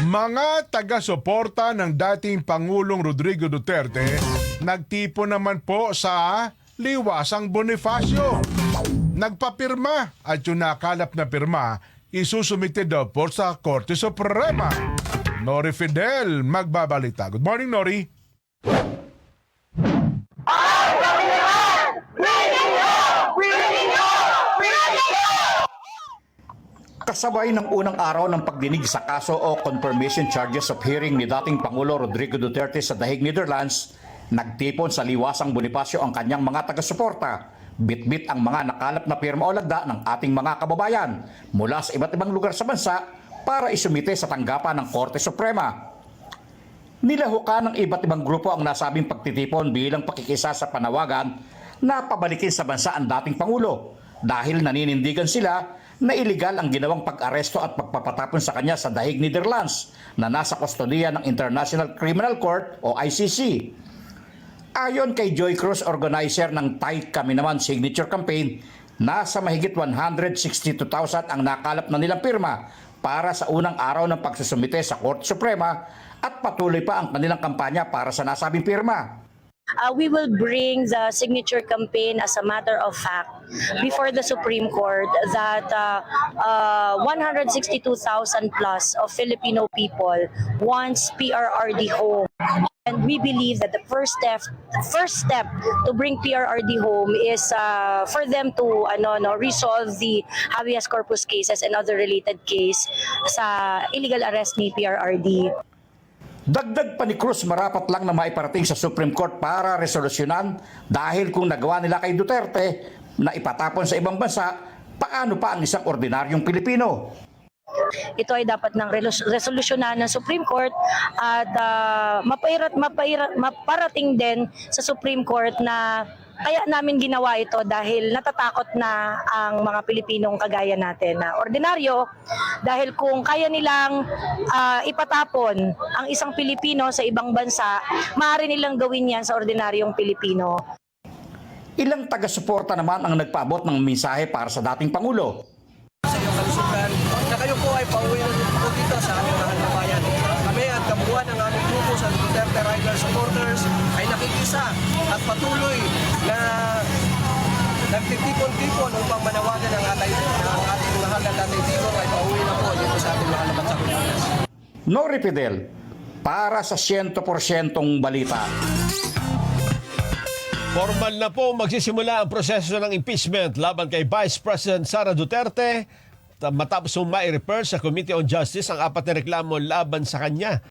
Mga taga-suporta ng dating Pangulong Rodrigo Duterte nagtipon naman po sa Liwasang Bonifacio. Nagpapirma at yung nakalap na pirma isusumite daw po sa Korte Suprema. Nori Fidel magbabalita. Good morning, Nori. Kasabay ng unang araw ng pagdinig sa kaso o confirmation charges of hearing ni dating Pangulo Rodrigo Duterte sa The Hague, Netherlands, nagtipon sa Liwasang Bonifacio ang kanyang mga taga-suporta. Bit-bit ang mga nakalap na pirma o lagda ng ating mga kababayan mula sa iba't ibang lugar sa bansa para isumite sa tanggapan ng Korte Suprema. Nilahukan ng iba't ibang grupo ang nasabing pagtitipon bilang pakikisa sa panawagan na pabalikin sa bansa ang dating Pangulo dahil naninindigan sila na iligal ang ginawang pag-aresto at pagpapatapon sa kanya sa The Hague, Netherlands na nasa kustodiya ng International Criminal Court o ICC. Ayon kay Joy Cruz, organizer ng Tight Kami Naman Signature Campaign, nasa mahigit 162,000 ang nakalap na nilang pirma para sa unang araw ng pagsusumite sa Korte Suprema at patuloy pa ang kanilang kampanya para sa nasabing pirma. We will bring the signature campaign as a matter of fact before the Supreme Court that 162,000 plus of Filipino people wants PRRD home. And we believe that the first step to bring PRRD home is for them to resolve the habeas corpus cases and other related case sa illegal arrest ni PRRD. Dagdag pa ni Cruz, marapat lang na maiparating sa Supreme Court para resolusyonan dahil kung nagawa nila kay Duterte na ipatapon sa ibang bansa, paano pa ang isang ordinaryong Pilipino? Ito ay dapat ng resolusyonan ng Supreme Court at maparating din sa Supreme Court na kaya namin ginawa ito dahil natatakot na ang mga Pilipinong kagaya natin na ordinaryo dahil kung kaya nilang ipatapon ang isang Pilipino sa ibang bansa, maaari nilang gawin yan sa ordinaryong Pilipino. Ilang taga-suporta naman ang nagpaabot ng mensahe para sa dating Pangulo. Sa iyong kalusugan na kayo po ay pauwi na po dito sa aming mahal na bayan. Kami at kabuuan ng aming grupo sa Duterte Rider Supporters ay nakikisa at patuloy na nagtitipon-tipon upang manawagan ang ating mahal na dating Tigong ay pauwi na po dito sa ating mahal na bansa. Nori Fidel, para sa 100% balita. Formal na po magsisimula ang proseso ng impeachment laban kay Vice President Sara Duterte matapos mairefer sa Committee on Justice ang 4 na reklamo laban sa kanya.